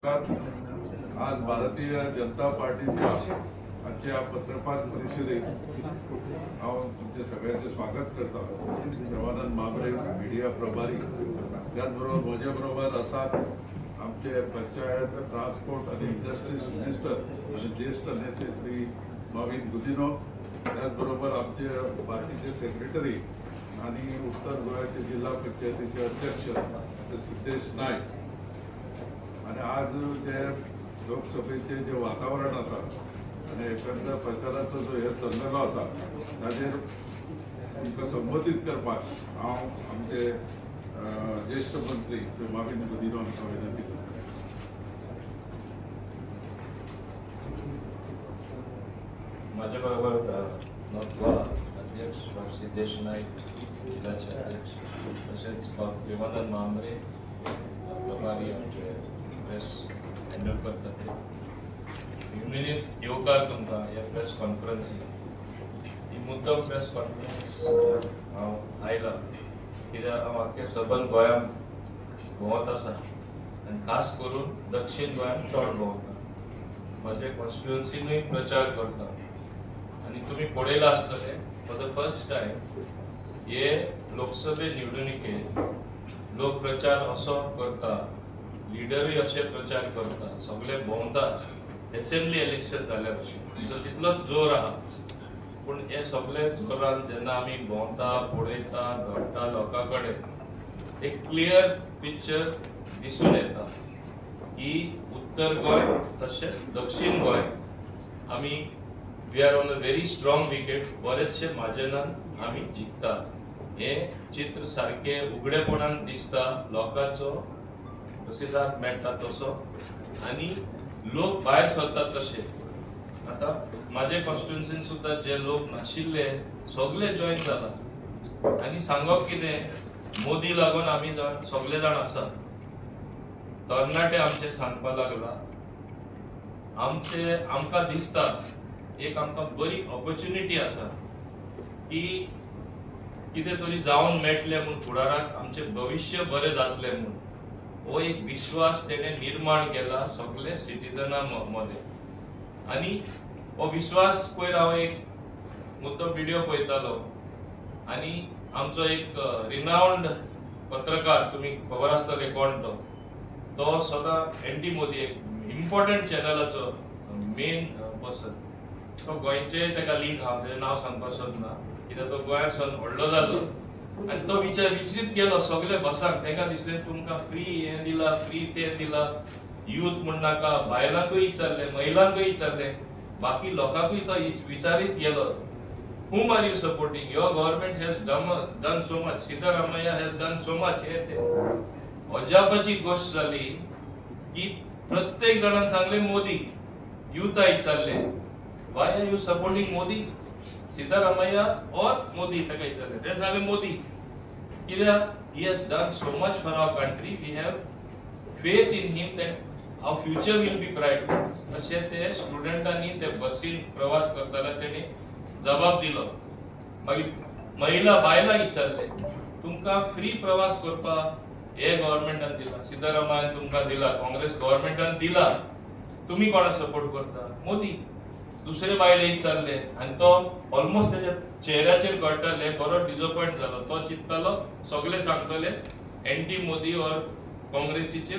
आज भारतीय जनता पार्टीच्या आजच्या पत्रकार परिषदेत तुमचे सगळ्यांचे स्वागत करता. देवानंद मांबरे मीडिया प्रभारी, त्याचबरोबर माझ्याबरोबर असा आमचे पंचायत, ट्रान्सपोर्ट आणि इंडस्ट्रीज मिनिस्टर आणि ज्येष्ठ नेते श्री मॉविन गुदिनो, त्याचबरोबर आमचे पार्टीचे सेक्रेटरी आणि उत्तर गोव्याचे जिल्हा पंचायतीचे अध्यक्ष सिद्धेश नाईक. आणि आज जे लोकसभेचे जे वातावरण आसा आणि एकंदर प्रचाराचो जो हे चल्लेलो आसा ताजेर तुमकां संबोधीत करपाक हांव आमचे ज्येष्ठ मंत्री श्री मॉविन गुदिनो हांकां विनंती करता. माझ्या बरोबर नॉर्थ गोवा अध्यक्ष सिद्धेश नाईक, जिल्ह्याचे अध्यक्ष, तसेच देवानंद मांबरे प्रभारी आमचे प्रेस हँडल करतात. युनियन येवकार तुमकां ह्या प्रेस कॉन्फरन्सीक ही मुद्दम प्रेस कॉन्फरन्स हांव आयला कित्याक हांव आख्ख्या सबंद गोंयांत भोंवत आसा आनी खास करून दक्षिण गोंयांत चड भोंवता. म्हजे कॉन्स्टिट्युएन्सीनूय प्रचार करता आनी तुमी पळयलां आसतलें फॉर द फर्स्ट टायम हे लोकसभे निवडणुकेक लोक प्रचार असो करता, लिडरूय अशे प्रचार करता, सगळे भोंवता. असेंब्ली इलेक्शन जाल्या भशेन तितलोच जोर आहा, पूण हे सगळे जोरान जेन्ना आमी भोंवता, पळयता, घडटा लोकां कडेन एक क्लियर पिक्चर दिसून येता की उत्तर गोंय तशेंच दक्षिण गोंय आमी we are on a very strong wicket. बरेचशे मार्जिनान आमी जिखता. हे चित्र सारखे उगडेपणान दिसता, लोकांचो प्रतिसाद मेळटा तसो आनी लोक भायर सरतात तशे. आता माझे कॉन्स्टिट्युएन्सीन सुद्धा जे लोक नाशिल्ले सगळे जॉईन जाला आनी सांगप कितें, मोदी लागून आमी सगळे जाण आसा. तरणाटे आमचे सांगपा लागला, आमकां दिसता एक आमकां बरी ऑपॉर्च्युनिटी आसा की कितें तरी जावन मेळटलें म्हूण, फुडाराक आमचे भविष्य बरें जातलें म्हूण. हो एक विश्वास तेणे निर्माण केला सगळे सिटीजनां मध्ये. आनी हो विश्वास पयर हांव एक मुद्दम व्हिडिओ पळयतालो आनी आमचो एक रिनाउंड पत्रकार, तुमी खबर आसतलें कोण तो सदां एंटी मोदी, एक इम्पॉर्टंट चॅनलाचो मेन पर्सन. तो गोंयचे ताका लिंक आहा, तेजें नांव सांगपाक सोदना कित्याक तो गोंयांतसून व्हडलो जालो. आनी तो विचारीत गेलो सगळे बसांक. ताका दिसलें तुमकां फ्री हें दिला, फ्री तें दिला, यूथ म्हण नाका, बायलांकूय विचारलें, महिलांकूय विचारलें, बाकी लोकांकूय तो विचारीत गेलो, whom are you supporting? Your government has done so much. Siddharamaiah has done so much. हे ते अजापाची गोष्ट जाली की प्रत्येक जणान सांगले मोदी. युथा विचारले, why are you supporting Modi? Siddharamaiah or Modi? ताका विचारले, ते सांगले मोदी. कित्याक he has done so much for our country. We have faith in him that our future will be bright. अशे ते स्टुडंटांनी ते बसीन प्रवास करताना तेणी जबाब दिलो. मागीर महिला बायलां विचारले, तुमकां फ्री प्रवास करपाक हे गव्हर्नमेंटान दिला, सिद्धरामैयान तुमकां दिला, काँग्रेस गव्हर्नमेंटान दिला, तुम्ही कोणा सपोर्ट करता? मोदी. दुसरे बायले विचारले आनी तो ऑलमोस्ट त्याच्या चेहऱ्याचेर कळटाले, बरो डिसअपॉइंट जालो. तो चिंततालो सगळे सांगतले एंटी मोदी और काँग्रेसीचे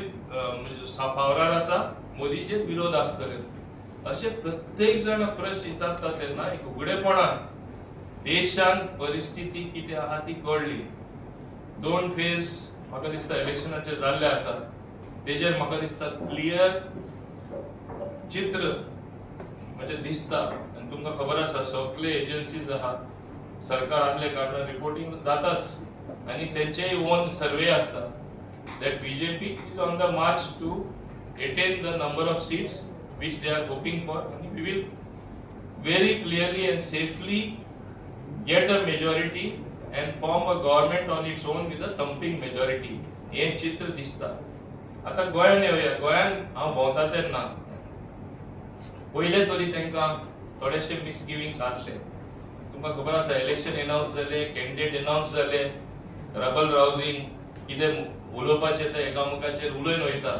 फावरार आसा, मोदीचे विरोध आसतले. अशे प्रत्येक जण प्रश्न विचारता तेन्ना एक उगडेपणान देशान परिस्थिती कितें आहा ती कळली. 2 फेज म्हाका दिसता इलेक्शनाचे जाल्ले आसा, तेजेर म्हाका दिसता क्लियर चित्र म्हणजे दिसता. आनी तुमकां खबर आसा सगळे एजन्सीज आहा, सरकार आपले कारणान रिपोर्टिंग जाताच आनी तेंचेय ओन सर्वे आसता that BJP is on the march to attain the number of seats which they are hoping for, and we will very clearly and safely get a majority and form a government on its own with a thumping majority. हे चित्र दिसता. आता गोंयान येवया. गोंयान हांव भोंवता तेन्ना पहिले तरी तांकां थोडेशे मिसगिविंग्स आसले. तुमकां खबर आसा इलेक्शन अनाउन्स जाले, कॅन्डिडेट अनाउन्स जाले, रबल रावजिंग कितें उलोवपाचें ते एकामेकाचेर उलयन वयता.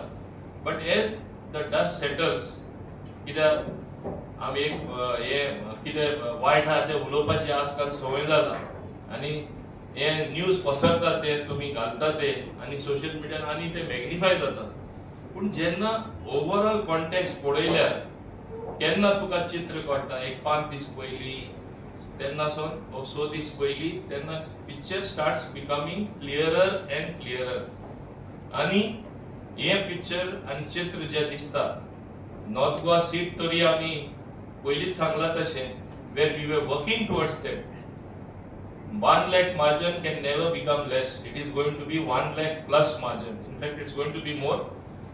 But as the dust settles, कित्याक आमी एक हे कितें वायट आहा ते उलोवपाची आजकाल संवय जाला आनी हे न्यूज पसरता ते तुमी घालता ते आनी सोशल मिडियान आनी ते मॅग्निफाय जाता. पूण जेन्ना ओवरऑल कॉन्टेक्स्ट पळयल्यार केन्ना तुका चित्र कळटा, एक 5 दीस पयलीं तेन्ना सावन 6 दीस पयलीं तेन्ना picture starts becoming clearer end clearer. आनी हे पिक्चर आनी चित्र जे दिसता, नॉर्थ गोवा सीट स्टोरी आमी पयलींच सांगला तशें, where we were working towards that. 1 lakh margin can never become less. It is going to be 1 lakh plus margin. In fact, it's going to be more.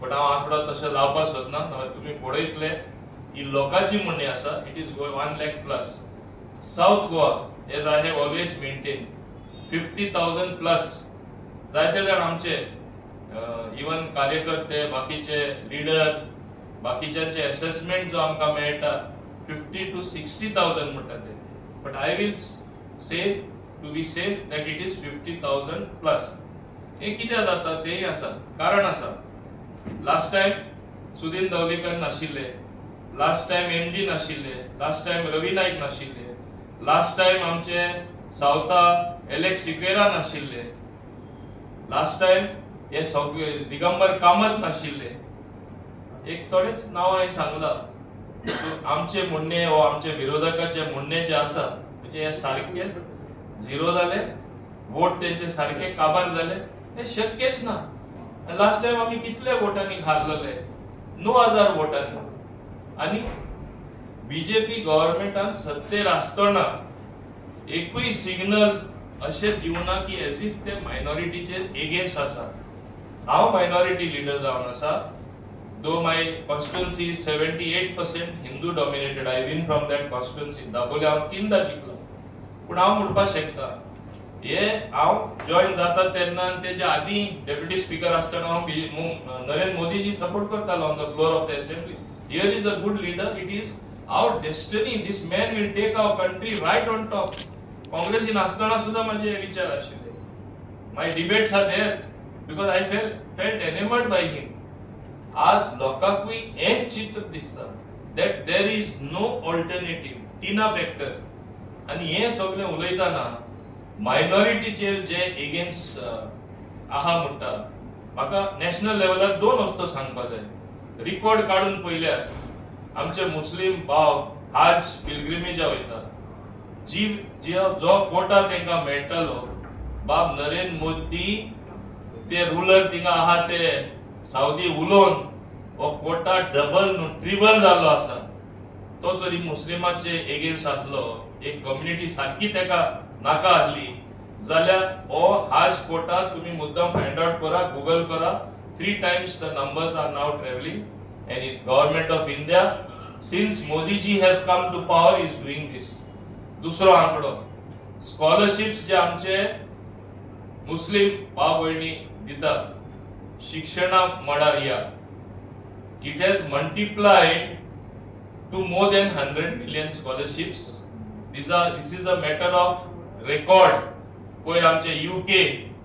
But हांव आंकडो तसो लावपाक सोदना. तुमी पळयतले ही लोकांची म्हणणी आसा. It is 1 lakh plus. South Goa, as I have always maintained, 50,000 plus. जायते जाण आमचे इवन कार्यकर्ते, बाकीचे लीडर, बाकीच्यांचे असेसमेंट जो आमकां मेळटा 50 to 60,000 म्हणटा ते. But I will say to be safe that it is 50,000 plus. हे कित्याक जाता तेय आसा, कारण आसा. लास्ट टाइम सुदीन दवलेकर नाशिल्ले, लास्ट टाइम MG नाशिल्ले, लास्ट टाइम रवी नाईक नाशिल्ले, लास्ट टाइम आमचे सावता एलेक्स सिक्वेरा नाशिल्ले, लास्ट टाइम हे दिगंबर कामत नाशिल्ले. एक थोडेच नांव हांवें सांगला. आमचे म्हणणे वा आमचे विरोधकाचे म्हणणे जे आसा म्हणजे हे सारखे झिरो जाले, वोट तेंचे सारखे काबार जाले, हे शक्यच ना. लास्ट टाइम आमी कितले वोटांनी हारलेले, 9,000 वोटांनी. आनी बीजेपी गव्हर्नमेंटान सत्तेर आसतना एकूय सिग्नल अशें दिवना की एज इफ ते मायनॉरिटीचे एगेन्स्ट आसा. हांव मायनॉरिटी लिडर जावन आसा. Though my constituency is 78% Hindu dominated, I win from that constituency. Dabolim हांव 3दा जिखला. पूण हांव म्हणपाक शकता, हे हांव जॉइन जाता तेन्ना तेच्या आदी डेप्युटी स्पीकर आसतना हांव नरेंद्र मोदीजी सपोर्ट करतालो on the floor of the assembly. Here is a good leader. It is our destiny. This man will take our country right on top. काँग्रेसीन आसतना सुद्धा माझे विचार आशिल्ले. My debates are there because I felt enamored by him. आज लोकांकूय हें चित्र दिसता that there is no alternative, टिना फॅक्टर. आनी हे सगळें उलयतना मायनॉरिटीचे जे एगेन्स्ट आहा म्हणटा, म्हाका नॅशनल लेवलार 2 वस्तू सांगपाक जाय. रिकॉर्ड काडून पळयल्यार आमचे मुस्लिम भाव हाज पिलग्रिमेजा वयता, जो कोटा तांकां मेळटालो, बाब नरेंद्र मोदी ते रूलर थिंगा आहा ते सावदी उलोवन हो कोटा डबल न्हू ट्रिबल जाल्लो आसा. तो तरी मुस्लिमांचे एगेन्स्ट आसलो, एक कम्युनिटी सारकी तेका नाका आसली जाल्यार हो हाज कोटा तुमी मुद्दाम फायंड आउट करा, गुगल करा. 3 times the numbers are now traveling. And the government of India, since Modi ji has come to power, is doing this. दुसरो आंकडो, स्कॉलरशिप्स जे आमचे मुस्लिम भाव भयणी दितात शिक्षणा मडारिया, it has multiplied to more than 100 million scholarships. This is a matter of record. कोई आमचे UK,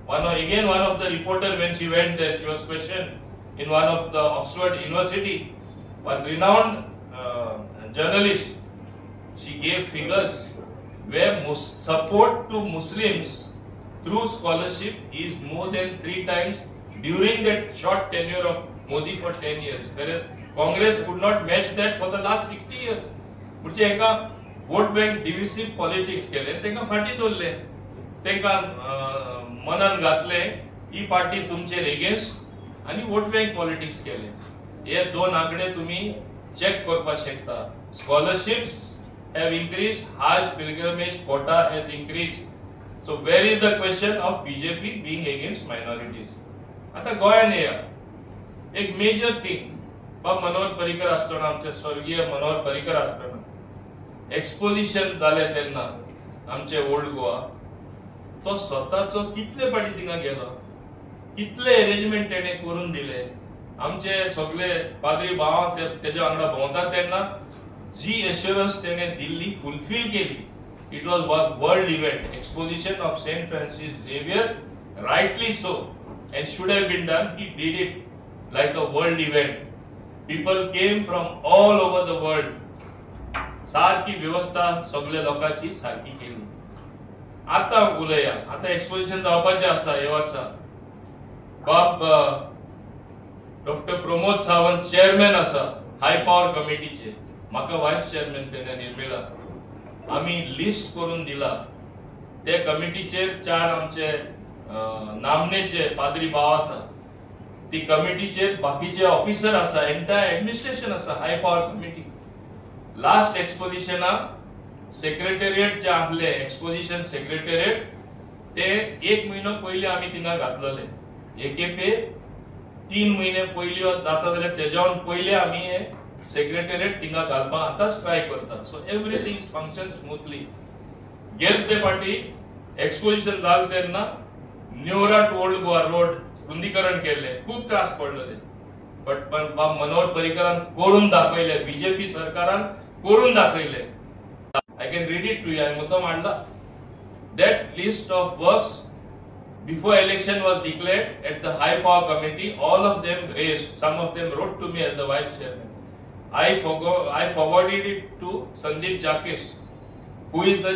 one of the reporter when she went there, she was questioned in one of the Oxford University, one renowned journalist. She gave figures where support to Muslims through scholarship is more than 3 times during that short tenure of Modi for 10 years, whereas Congress could not match that for the last 60 years. म्हणजे एका vote bank डिव्हिसिव politics केले, तेका फाटी दवरले, तेका मनान घातले ही party तुमचेर एगेन्स्ट आनी वोट बँक पॉलिटिक्स केले. हे 2 आंकडे तुम्ही चेक करपाक शकता. Scholarships have increased, Hajj pilgrimage quota has increased. So where is the question of BJP being against minorities? आता गोंयान या एक मेजर थिंग, बाब मनोहर पर्रीकर आसतना, आमचे स्वर्गीय मनोहर पर्रीकर आसतना एक्सपोजिशन जाले तेन्ना आमचे ओल्ड गोवा, तो स्वताचो कितले पाटी थिंगा गेलो, कितले अरेंजमेंट तेणे करून दिले. आमचे सगळे पाद्री भाव तेजे वांगडा भोंवता तेन्ना जी एश्युरन्स तेणे दिल्ली फुलफिल केली. It was world event, exposition of Saint Francis Xavier, rightly so, and should have been done. He did it like a world event. people came from all over the world. सारखी व्यवस्था सगळ्या लोकांची सारखी केली. आता उलया, आता exposition जावपाचे आसा हे वर्सा. बाब डॉक्टर प्रमोद सावंत चेअरमॅन आसा हाय पॉवर कमिटीचे, म्हाका व्हायस चेअरमॅन तेणे निर्मिला. आम्ही लिस्ट करून दिला. ते कमिटीचेर 4 आमचे नामनेचे पाद्री भाव आसा. ती कमिटीचेर बाकीचे ऑफिसर आसा, एंटायर ऍडमिनिस्ट्रेशन आसा हाय पॉवर कमिटी. लास्ट एक्सपोजिशना सेक्रेटरिएट जे आसले, एक्सपोजिशन सेक्रेटरिएट ते 1 महिनो पयलीं आमी थिंगा घातलेले. एकेपे 3 महिने पयलीं जाता जाल्यार तेजावन पयले आमी हे सेक्रेटरिएट थिंगा घालपाक आतांच ट्राय करता. So everything function smoothly. गेले ते फाटी एक्सपोजिशन जालें तेन्ना Neura to Old Goa road रुंदीकरण केले. खूप त्रास पडलेले. बट बाब मनोहर पर्रीकरान करून दाखयले, बीजेपी सरकारान करून दाखयले. I can read it to you. हांवें मुद्दाम हाडला. That list of works before election was declared at the high power committee. All of them raised. Some of them wrote to me as the vice chairman. I forwarded it to Sandeep Jakesh, who is the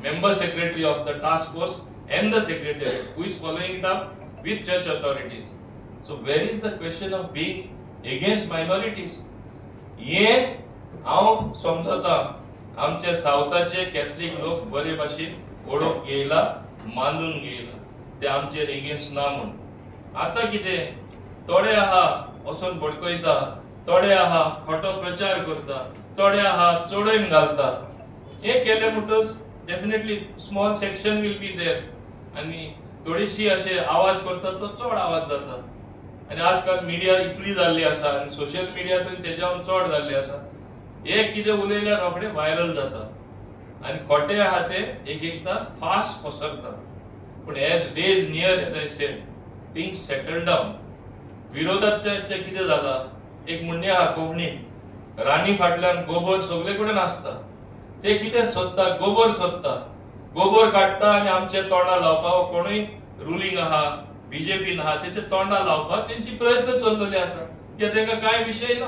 member secretary of the task force and the secretary, who is following it up with church authorities. So where is the question of being against minorities? ये हांव समजता आमचे सावथाचे Catholic लोक बरे भाशेन ओळख घेयला, मानून घेयला, ते आमचेर एगेन्स्ट ना म्हूण. आता कितें थोडे आहा वचून भडकयता, थोडे आहा खोटो प्रचार करता, थोडे आहा चोडयन घालता. हे केले म्हणटच definitely small section will be there आनी थोडीशी अशे आवाज करता तो चड आवाज जाता. आनी आजकाल मिडिया इतली जाल्ली आसा आनी सोशल मिडिया तेज्यावन चड जाल्ली आसा. एक कितें उलयल्यार रोखडे व्हायरल जाता आनी खोटे आहा ते एकदा फास्ट पसरता. पण as days near as I said things settle down. विरोधाचे कितें जाला, एक म्हणणे आहा कोंकणी, राणी फाटल्यान गोबर सगळे कडेन आसता. ते कितें सोदता, गोबर सोदता, गोबर काडटा आनी आमचे तोंडा लावपाक कोणूय रुलींग आहा, बीजेपीन आहा तेचे तोंडा लावपाक तेंची प्रयत्न चललेले आसा. कित्याक तेंका कांय विशय ना.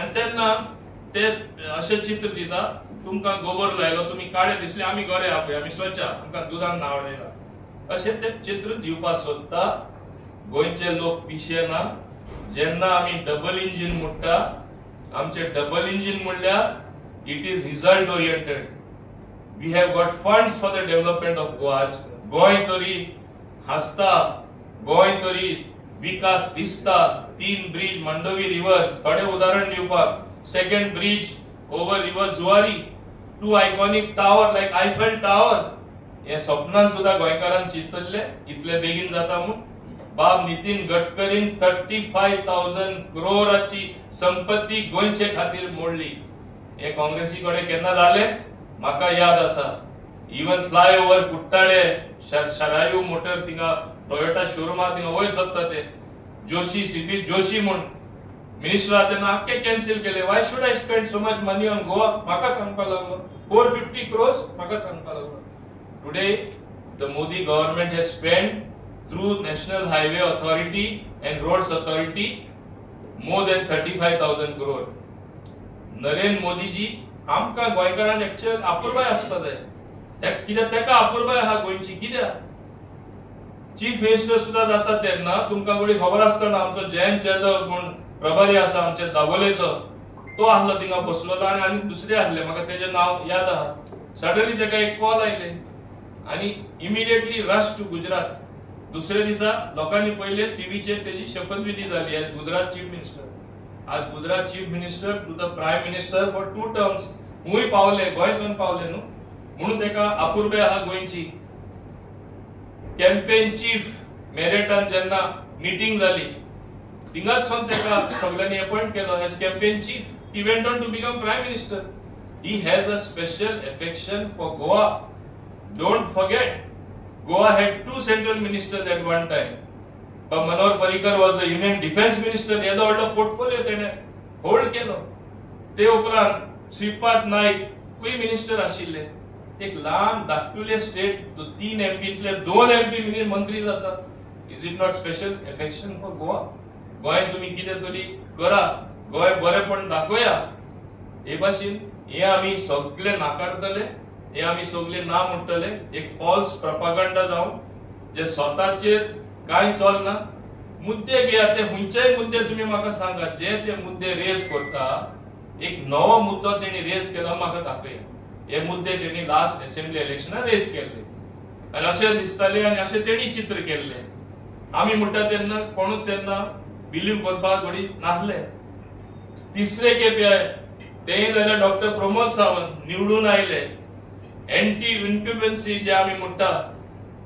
आनी तेन्ना ते अशें चित्र दिता, तुमकां गोबर लायलो, तुमी काळे दिसले, आमी गोरे आहा पळय, आमी स्वच्छ, आमकां दुदान नावडयला, अशें ते चित्र दिवपाक सोदता. गोंयचे लोक पिशे ना. जेन्ना आमी डबल इंजिन म्हणटा, आमचे डबल इंजिन म्हणल्यार it is result oriented. We have got funds for the development of Goa. Goem तरी हांसता, गोंय तरी विकास दिसता. 3 ब्रिज, मंडोवी रिवर, थोडे उदाहरण दिवपाक. Second bridge over river Zuari, 2 iconic tower like Eiffel tower. हे स्वप्नान सुद्धा गोंयकारान चिंतले इतले बेगीन जाता म्हणून. बाब नितीन गडकरीन 35,000 करोडाची संपत्ती गोंयचे खातीर मोडली. हे काँग्रेसी कडेन केन्ना जाले म्हाका याद आसा. इवन फ्लायओव्हर कुट्टाळे, शरायू मोटर थिंगा टोयोटा शोरूमा थिंगा वयर सोदता ते जोशी, सीपी जोशी म्हूण मिनिस्टर तेन्ना आख्खे कॅन्सल केले. Why should I spend so much money on Goa? म्हाका सांगपाक लागलो 450 crores म्हाका सांगपाक लागलो. Today the Modi government has spend through national highway authority and roads authority more than 35,000 crore. Narendra Modiji आमकां गोंयकारांक एक्चुअल आपुरबाय आसता जाय. कित्याक तेका आपुरबाय आहा गोंयची. कित्याक चीफ मिनिस्टर सुद्धा जाता तेन्ना तुमकां कोणी खबर आसतना आमचो जयंत जाधव म्हूण प्रभारी आसा आमचे दाबोलेचो, तो आसलो थिंगा बसलेलो आनी दुसरे आसले, म्हाका तेजे नाव याद आहा. सडनली तेका एक कॉल आयले आनी इमिडिएटली रश टू गुजरात. दुसरे दिसा लोकांनी पयले टीव्हीचेर तेजी शपथविधी जाली एज गुजरात चीफ मिनिस्टर. आज Gujarat chief minister to the prime minister for 2 terms. हुंय पावले, गोंयसून पावले न्हू, म्हणून तेका आपुरबाय आहा गोंयची. कॅम्पेन चीफ मेरटान जेन्ना मीटिंग जाली थिंगाच सोन तेका सगळ्यांनी अपॉइंट केलो as campaign chief. He went on to become prime minister. He has a special affection for Goa. Don't forget, Goa had 2 central ministers at one time. But Manohar Parrikar was the Union Defence Minister. येदो व्हडलो portfolio तेणे hold केलो. ते उपरांत Shripad Naik कुय minister आशिल्ले. एक ल्हान धाकटुले state 3 MPतले 2 MP मंत्री जाता. Is it not special affection for Goa? Goa तुम्ही कितें तरी करा, गोय बरेपण दाखोया हे भाशेन हे आम्ही सगळे नाकारतले, हे आम्ही सगळे ना म्हणटले. एक फॉल्स प्रोपागंडा जावन जे स्वतःचेर काय चलना मुद्दे घेया ते खंयचेय मुद्दे तुम्ही म्हाका सांगा जे ते मुद्दे रेस करता. एक नवो मुद्दो तेणी रेस केला म्हाका दाखया. हे मुद्दे तेणी लास्ट असेंब्ली इलेक्शनात रेस केले आणि असे दिसताले आणि असे तेणी चित्र केले. आम्ही म्हणटा तेन्ना कोणूच तेन्ना बिलीव करपाक थोडी नासले. तिसरे खेपे तेय जाल्यार डॉक्टर प्रमोद सावंत निवडून आयले. एंटी इन्क्युबन्सी जे आम्ही म्हणटा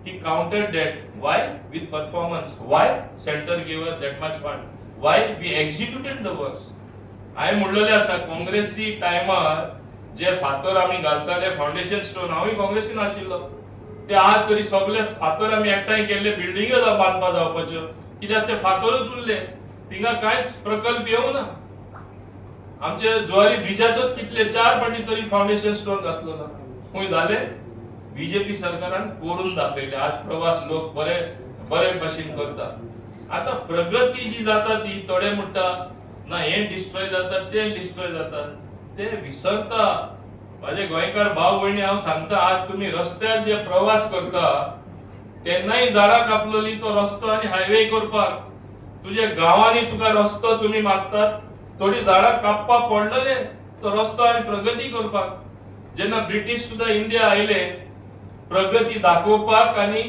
he countered that. Why? With performance. Why? Center gave us that much fund. Why? We executed the works. I म्हणलेले आसा काँग्रेसी टायमार जे फातर आम्ही घालताले फाउंडेशन स्टोन हांवूय काँग्रेसीन आशिल्लो ते आज तरी सगळे फातर आम्ही एकठांय केले बिल्डिंग बांदपा जावपाच्यो कित्याक ते फातरच उरले तिंगा कांयच प्रकल्प येवना. आमचे ज्वारी बिजाचोच कितले 4 फाटी तरी फाउंडेशन स्टोन घातलो ना खंय जाले. बीजेपी सरकारान करून दाखयले. आज प्रवास लोक बरे भाशेन करता. आता प्रगती जी जाता ती थोडे म्हणटा ना हे डिस्ट्रॉय जाता ते डिस्ट्रॉय जाता ते विसरता. माझे गोंयकार भाव भयणी हांव सांगता आज तुम्ही रस्त्यार जे प्रवास करता तेन्नाय झाडां कापलेली तो रस्तो आणि हायवे करपाक तुझे गांवांनी तुका रस्तो तुम्ही मागतात थोडी झाडां कापपाक पडलेले तो रस्तो आणि प्रगती करपाक. जेन्ना ब्रिटिश सुद्धा इंडिया आयले प्रगती दाखोवपाक आणि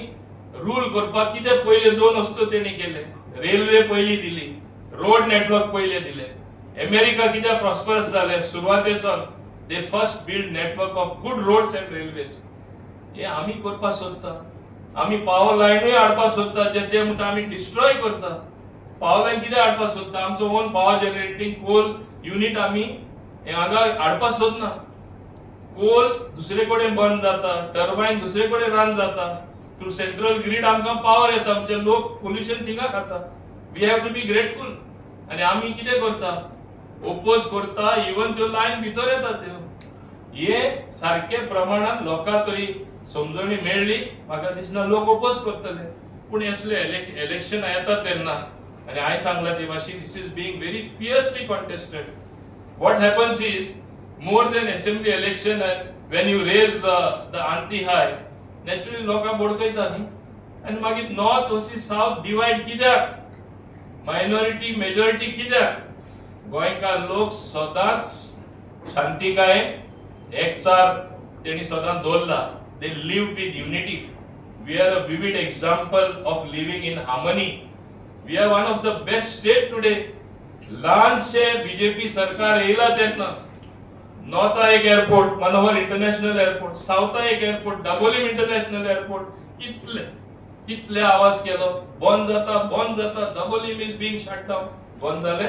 रूल करपाक कितें पहिले 2 वस्तू तेणी केले. रेल्वे पहिली दिली, रोड नेटवर्क पहिले दिले. अमेरिका कित्याक प्रॉस्परस जाले सुरवातेसावन they first build network of good roads and railways. हे आम्ही करपाक सोदता. आम्ही पावर लायनूय हाडपाक सोदता जे ते म्हणटा आम्ही डिस्ट्रॉय करता. पावर लायन कित्याक हाडपाक सोदता आमचो own power generating coal unit आम्ही हांगा हाडपाक सोदना. कोल दुसरे कडेन बंद जाता, टर्बाइन दुसरे कडेन रन जाता. थ्रू सेंट्रल ग्रीड आमकां पावर येता. आमचे लोक पोल्युशन थिंगा खाता. We have to be grateful. आणि आम्ही कितें करता ओपोज करता. इवन त्यो लायन भितर येता त्यो हे सारखे प्रमाणात लोकांक तरी समजणी मेळ्ळी म्हाका दिसना लोक ओपोज करतले. पूण असले इलेक्शन येता तेन्ना आणि हांवें सांगला ते भाशेन this is being very fiercely contested. What happens is more than assembly election and when you raise the anti high naturally लोका बोडकयता न्ही आणि मागीर नॉर्थ वर्सेस साउथ डिवाइड कित्याक मायनॉरिटी मेजॉरिटी कित्याक. गोंयकार लोक सदांच शांतिकायेन एकचार तेणी सदांच दवरला. They live with unity. We are a vivid example of living in harmony. We are one of the best state today. ल्हानशे बीजेपी सरकार येयला तेन्ना नॉर्था एक एअरपोर्ट मनोहर इंटरनॅशनल एअरपोर्ट, साऊथा एक एअरपोर्ट दाबोलीम इंटरनॅशनल एअरपोर्ट कितले आवाज केलो बंद जाता Dabolim is being shut down. बंद जाले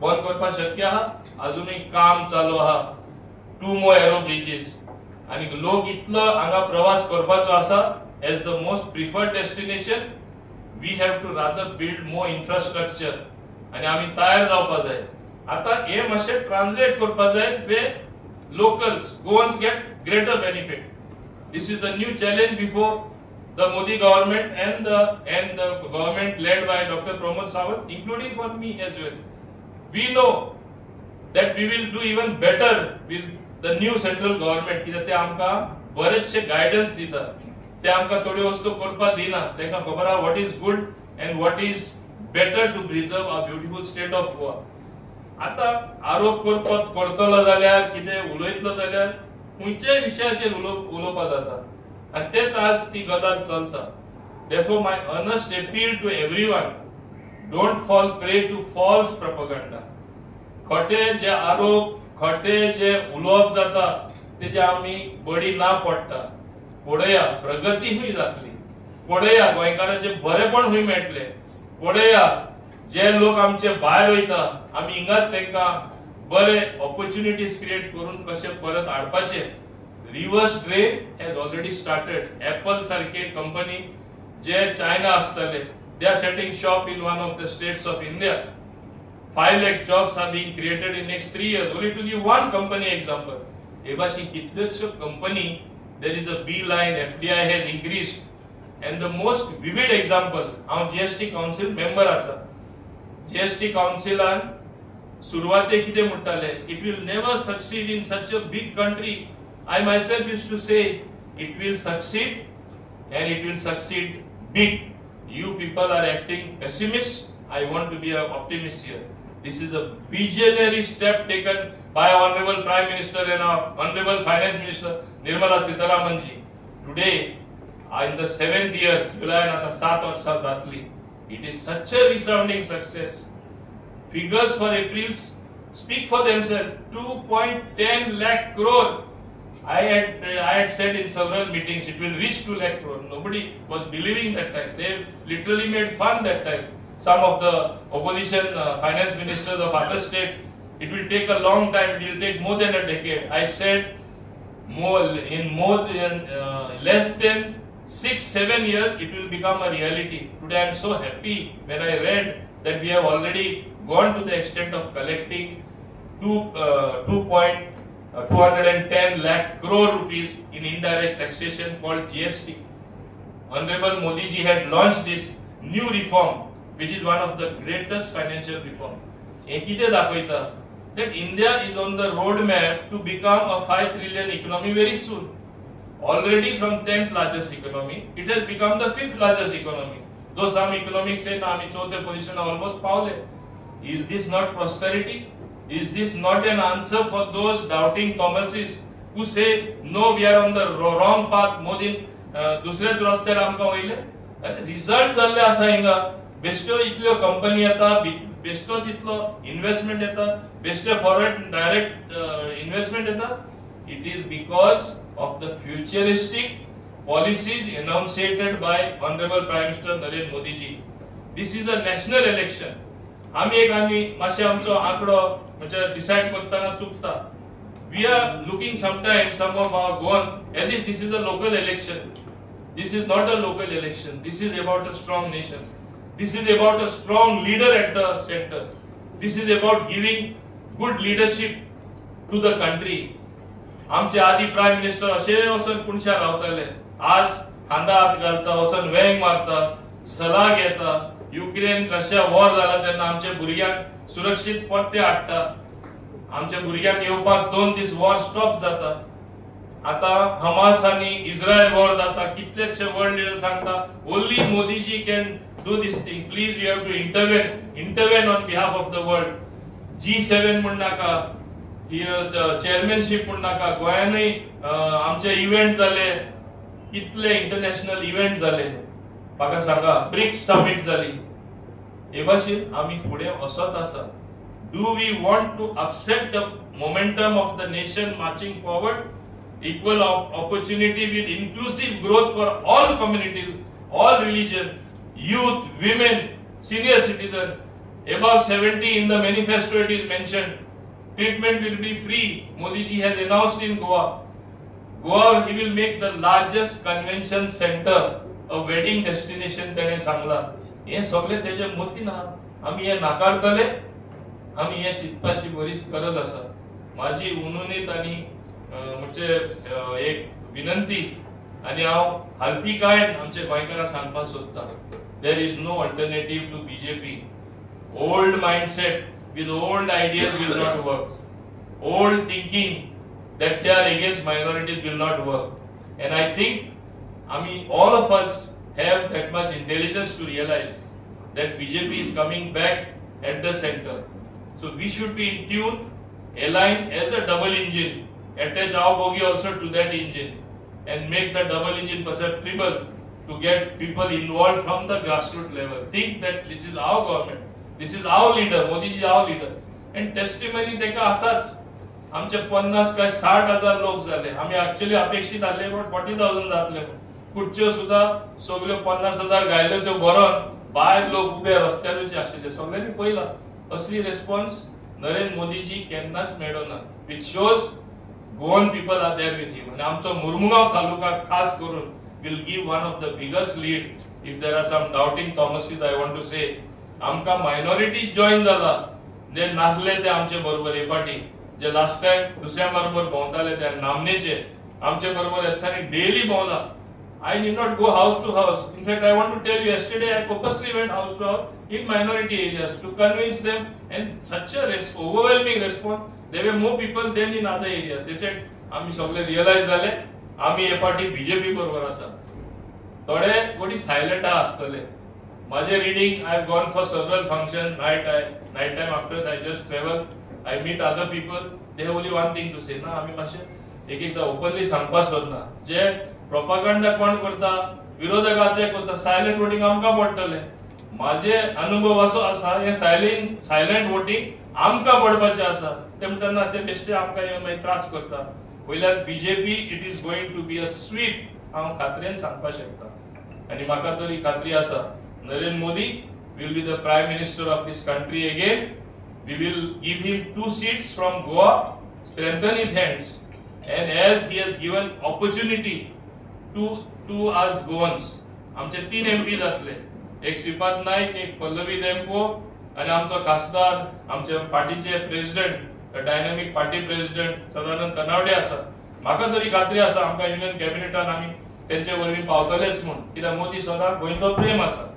बंद करपाक शक्य आहा. अजूनही काम चालू आहा. 2 more एरो ब्रिजेस आणि लोक इतलो हांगा प्रवास करपाचो आसा as the most preferred destination. We have to rather build more infrastructure आणि आम्ही तयार जावपाक जाय. आता हे मातशें ट्रान्सलेट करपाक जाय वे locals Goans get greater benefit. This is the new challenge before the Modi government and the government led by Dr. Pramod Sawant, including for me as well. We know that we will do even better with the new central government. कित्याक ते आमकां बरेचशे guidance दिता. ते आमकां थोड्यो वस्तू करपाक दिना. तांकां खबर आहा what is good and what is better to preserve our beautiful state of Goa. आता आरोप करतलो जाल्यार कितें उलयतलो जाल्यार खंयच्याय विशयाचेर उलोवपाक जाता आणि तेच आज ती गजाल चलता. Therefore my earnest appeal to everyone, don't fall prey to false propaganda. खोटे जे आरोप खोटे जे उलोवप जाता तेजे आमी बडी ना पडटा. पळया प्रगती हुंय जातली. पळया गोंयकारांचे बरेपण हुंय मेळटले. पळया जे लोक आमचे भायर वयता आमी हिंगाच तांकां बरे ऑपॉर्च्युनिटीज क्रिएट करून कशे परत हाडपाचे. Reverse trend has already started. Apple सारखे कंपनी जे चायना आसतले they are setting shop in one of the states of India. 5 lakh jobs are being created in next 3 years. Only to give one company example. हे भाशेन कितल्योशो company there is a B line FDI has increased. And the most vivid example हांव GST council member आसा. GST काउन्सिलान सुरवातेक कितें म्हणटाले, it will never succeed in such a big country. I myself used to say it will succeed and it will succeed big. You people are acting pessimist. I want to be an optimist here. This is a visionary step taken by Honorable Prime Minister and our Honorable Finance Minister Nirmala Sitharaman ji. Today, in the 7th year, July and आता 7 वर्षां जातली. It is such a resounding success. Figures for April speak for themselves. 2.10 lakh crore. I had said in several meetings it will reach 2 lakh crore. Nobody was believing that time. They literally made fun that time. Some of the opposition finance ministers of other state, it will take a long time. It will take more than a decade. I said less than 6-7 years it will become a reality. Today I am so happy when I read that we have already gone to the extent of collecting 210 lakh crore rupees in indirect taxation called GST. Honorable Modi ji had launched this new reform, which is one of the greatest financial reform. Ekite dakoita that India is on the roadmap to become a 5 trillion economy very soon. Already from 10th largest economy, it has become the 5th largest economy. Though some economics say na ami 4th position almost paule. Is this not prosperity? Is this not an answer for those doubting Thomases who say no, we are on the wrong path? Modi दुसऱ्याच रस्त्यार आमकां वयले result जाल्ले आसा हिंगा. बेश्टो इतल्यो company येता, बेश्टो तितलो इन्वेस्टमेंट येता, बेश्टे फॉरेन डायरेक्ट इन्वेस्टमेंट येता. It is because of the futuristic policies enunciated by Honorable Prime Minister Narendra Modi ji. This is a national election. आम्ही मातशे आमचो आंकडो म्हणजे डिसाइड करताना चुकता. We are looking sometimes some of our gone as if this is a local election. This is not a local election. This is about a strong nation. This is about a strong leader at the center. This is about giving good leadership to the country. आमचे आदी prime minister असे वचून कुणशार रावताले. आज खांदा हात घालता, वचून वेंग मारता, सल्ला घेता. युक्रेन रशिया वॉर जाला तेन्ना आमच्या भुरग्यांक सुरक्षित पट्टे हाडटा. आमच्या भुरग्यांक येवपाक 2 दीस वॉर स्टॉप जाता. आता हमास आणि इस्रायल वॉर जाता. कितलेशे वर्ल्ड लीडर सांगता only Modi ji can do this thing. Please you have to intervene on behalf of the world. G7 म्हण नाका, चेअरमॅनशिप म्हण नाका. गोंयानूय आमचे इव्हेंट जाले, कितले इंटरनॅशनल इव्हेंट जाले. म्हाका सांगा, ब्रिक्स समिट जाली. हे भाशेन आमी फुडें वचत आसा. Do we want to upset the momentum of the nation marching forward? Equal opportunity with inclusive growth for all communities, all religion, youth, women, senior citizen. Above 70 in the manifesto it is mentioned. Treatment will be free. Modi ji has announced in Goa. Goa he will make the largest convention center, a wedding destination त्याने सांगला. हे सगळे त्याचे मोती ना. आम्ही हे नाकारतले. आम्ही हे चिंतपाची बरीच गरज आसा. माझी उनुनीत आणि म्हणजे एक विनंती आणि हांव हालती काय आमचे गोंयकारांक सांगपाक सोदता. There is no alternative to BJP. Old mindset with old ideas will not work. Old thinking that they are against minorities will not work. And I think all of us have that much intelligence to realize that BJP is coming back at the center. So we should be in tune, aligned as a double engine, attach our bogie also to that engine and make the double engine perhaps triple to get people involved from the grassroots level. Think that this is our government. This is our leader, Modi ji our leader. And testimony तेका असाच. आमचे 50 काय 60,000 लोक झाले. आम्ही actually अपेक्षित आले पण 40,000 जातले. खुर्च्यो सुद्धा सगळ्यो 50,000 गायल्यो त्यो भरून भायर लोक उभे रस्त्यारूच आशिल्ले. सगळ्यांनी पळयला. असली रिस्पॉन्स नरेंद्र मोदी जी केन्नाच मेळ्ळो ना. Which shows Goan people are there with him. आणि आमचो मुरमुगांव तालुका खास करून will give one of the biggest lead. If there are some doubting Thomases, I want to say आमका मायनॉरिटी जॉईन झाला. जे नाचले ते आमचे बरोबर एपाटी. जे लास्ट टाइम दुसऱ्या बरोबर भोंवताले त्या नामनेचे आमचे बरोबर येतसारी daily भोंवला. I need not go house to house. In fact, I want to tell you, yesterday I purposely went house to house in minority areas to convince them, and such a overwhelming response. There were more people than in other areas. They said, आम्ही सगळे realise झाले, आम्ही हे party BJP बरोबर आसा. थोडे कोणी silent आसतले. माझे reading, I have gone for several functions, night time after I just travel, I meet other people. They have only one thing to say. ना आम्ही मातशे एक-एकदा ओपनली सांगपाक सोदना. जे प्रोपागंडा कोण करता, विरोधकां ते करता, सायलेंट वोटिंग आमकां पडटले. माझे अनुभव असो आसा, हे सायलेंट वोटिंग आमकां पडपाचे आसा. ते म्हणटना ते बेश्टे आमकां मागीर त्रास करता. वयल्यान BJP it is going to be a sweep, हांव खात्रेन सांगपाक शकता. आनी म्हाका तरी खात्री आसा, Narendra Modi will be the prime minister of this country again. We will give him 2 seats from Goa, strengthen his hands, and as he has given opportunity to us Goans, आमचे 3 MP जातले. एक श्रीपाद नाईक, एक पल्लवी देमको, आणि आमचो खासदार, आमचे पार्टीचे president, dynamic party president Sadanand Tanavade आसा. म्हाका तरी खात्री आसा आमकां युनियन कॅबिनेटान आमी तेंचे वरवीं पावतलेच म्हूण, कित्याक मोदी सदां गोंयचो प्रेम आसा.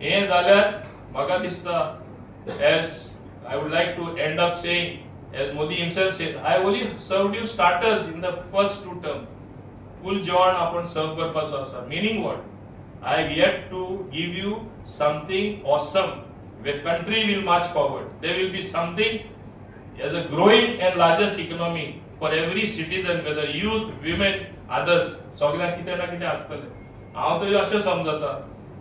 हे जाल्यार म्हाका दिसता, as I would like to end up saying, as Modi himself said, I only served you starters in the first 2 terms. Full John आपण सर्व करपाचो आसा. Meaning what? I have yet to give you something awesome where country will march forward. There will be something as a growing and largest economy for every citizen, whether youth, women, others. सगळ्यांक कितें ना कितें आसतलें. हांव तरी अशें समजता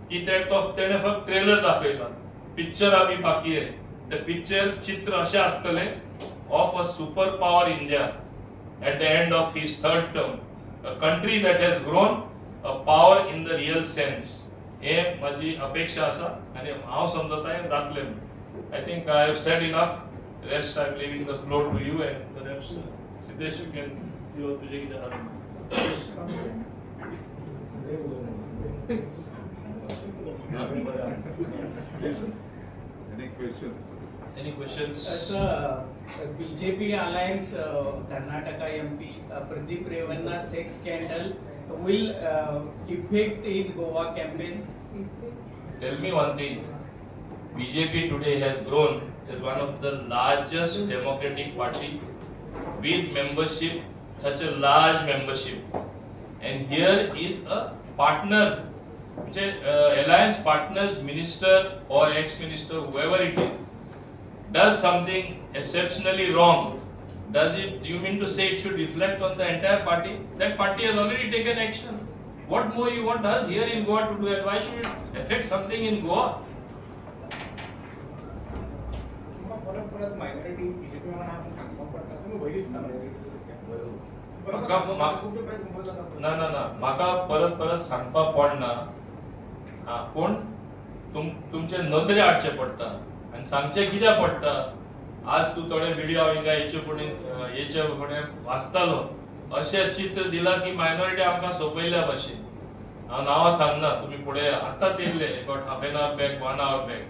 की तेणे फक्त ट्रेलर दाखयला, पिक्चर आमी बाकी आहे. ते पिक्चर चित्र अशें आसतलें of a superpower India at the end of his 3rd term, a country that has grown, a power in the real sense. हे माझी अपेक्षा आसा आणि हांव समजता हें जातलें. I think I have said enough. Rest I am leaving the floor to you, and the rest Siddesh you can see what तुझे कितें आसा. Any questions? Any questions? BJP alliance Karnataka MP Pradeep Revanna sex scandal will affect in Goa campaign. Tell me one thing. BJP today has grown as one of the largest democratic party with membership, such a large membership, and here is a partner, alliance partners minister or ex-minister, whoever it is, does something exceptionally wrong. Does it? You mean to say it should reflect on the entire party? That party has already taken action. What more you want us here in Goa to do, and why should it affect something in Goa? Minority BJP म्हणून आपण सांगतो पण तुम्ही वैरीच ना ना म्हाका परत सांगपाक पडना. पूण तुमचे नदरे हाडचे पडटा आनी सांगचे कित्याक पडटा. आज तू थोडे व्हिडिओ हेचे वाचतालो, अशें चित्र दिला की मायनॉरिटी आमकां सोंपयल्या भशेन. हांव नांवां सांगना, तुमी फुडें आतांच येयल्ले, about half an hour back, 1 hour back.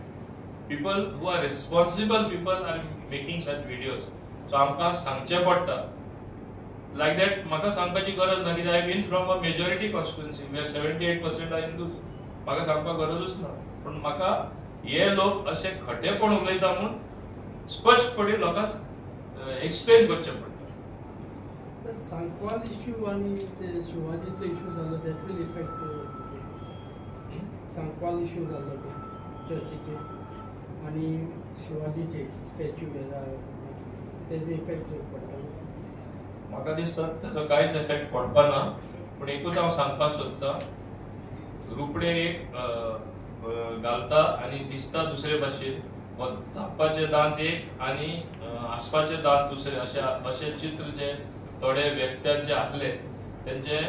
People who are responsible people are making such videos. So आमकां सांगचे पडटा. Like that, म्हाका सांगपाची गरज ना, कित्याक I been from a majority constituency where 78% are Hindus. म्हाका सांगपाक गरजूच ना. पण म्हाका हे लोक असे खटेपण उलयता म्हणून स्पष्टपणे लोकांक एक्सप्लेन करचे पडटा. सांकवाल इश्यू आणि ते शिवाजीचे इश्यू झालं, that will effect. Sankwal issue झालं ते चर्चीचे आणि शिवाजीचे स्टॅच्यू त्याचे इफेक्ट पडटा. म्हाका दिसता ताचो कांयच इफेक्ट पडपाना. पूण एकूच हांव सांगपाक सोदता, रोपडे एक घालता आनी दिसता दुसरे भाशेन, झापाचे दांत एक आनी आसपाचे दांत दुसरे, अशे चित्र जे थोडे व्यक्त्यांचे आसले तेंचे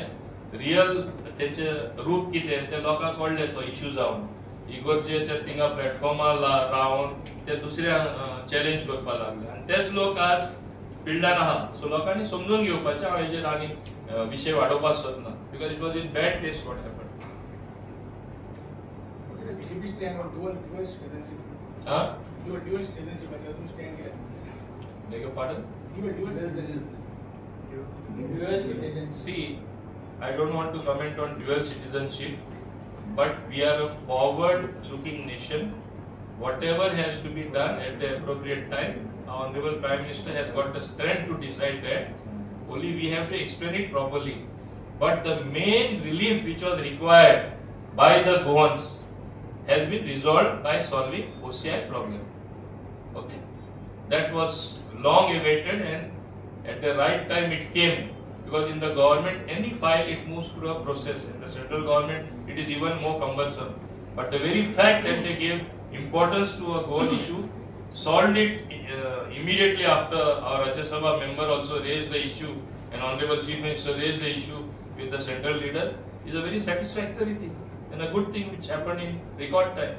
रियल तेंचे रूप कितें ते लोकांक कळ्ळें तो इश्यू जावन. इगोर्जेचे थिंगा प्लॅटफॉर्मार रावन ते दुसऱ्यांक चॅलेंज करपाक लागले आनी तेच लोक आज फिल्डान आहा. सो लोकांनी समजून घेवपाचें. हांव हेजेर आनी विशय वाडोवपाक सोदना, because it was in bad taste what happen. BJP stand on dual citizenship. dual citizenship म्हणजे तुम्ही स्टँड केला. Beg your pardon? dual citizenship. See, I don't want to comment on dual citizenship, but we are a forward-looking nation. Whatever has to be done at the appropriate time, our Honorable Prime Minister has got the strength to decide that. Only we have to explain it properly. But the main relief which was required by the Goans has been resolved by solving OCI problem. Okay, that was long awaited, and at the right time it came. Because in the government, any file it moves through a process. In the central government, it is even more cumbersome. But the very fact that they gave importance to a Goan issue, solved it immediately after our Rajya Sabha member also raised the issue, and Honorable Chief Minister raised the issue with the central leader, is a very satisfactory thing and a good thing which happened in record time.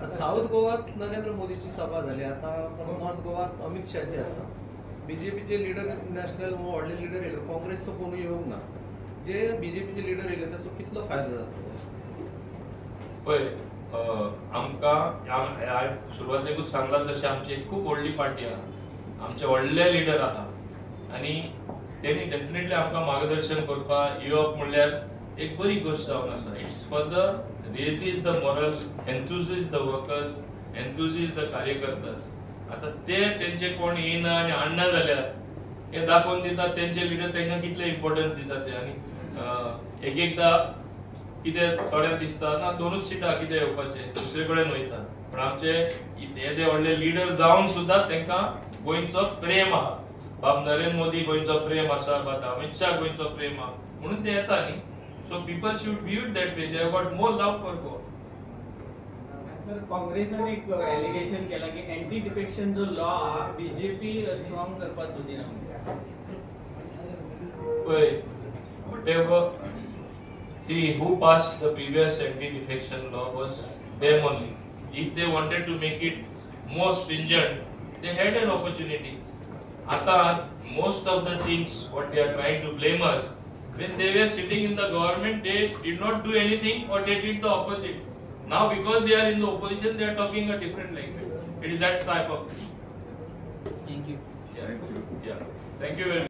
South गोवात नरेंद्र मोदीची सभा झाली. आता north गोवात अमित शहाची आसा. बीजेपीचे leader national व्हडले लीडर येयले, काँग्रेसचो कोणूय येवंक ना. जे बीजेपीचे लीडर येयले ताचो कितलो फायदो जातलो? पळय, आमकां सुरवातेकूच सांगला तशें आमची एक खूब व्हडली पार्टी आहा, आमचे व्हडले लीडर आहा, आनी तेणी डेफिनेटली आमकां मार्गदर्शन करपाक येवप म्हणल्यार एक बरी गोष्ट जावन आसा. It's for the raises the morale, enthuses the workers, enthuses the कार्यकर्तास. आता ते तेंचे कोण येना आनी हाडना जाल्यार हे दाखोवन दितात तेंचे लिडर तांकां कितले इम्पॉर्टन्स दितात ते. आनी एक एकदां कितें थोड्यांक दिसता ना 2च सिटां कितें येवपाचे, दुसरे कडेन वयता. पण आमचे येदे व्हडले लिडर जावन सुद्दां तांकां गोंयचो प्रेम आहा. बाब नरेंद्र मोदी गोंयचो प्रेम आसा, बाब अमित शाह गोंयचो प्रेम आहा, म्हणून ते येता न्ही. So people should view it that way. They have got more love for Goa. Sir, काँग्रेसने एक एलिगेशन केला की अँटी डिफेक्शन जो लॉ हा बीजेपी स्ट्रॉंग करपाक सोदिना. Whatever, see who passed the previous anti-defection law was them only. If they wanted to make it more stringent, they had an opportunity. Ata most of the things what they are trying to blame us, when they were sitting in the government, they did not do anything or they did the opposite. Now because they are in the opposition, they are talking a different language. It is that type of thing. Thank you. Yeah. Thank you. Yeah. Thank you very much.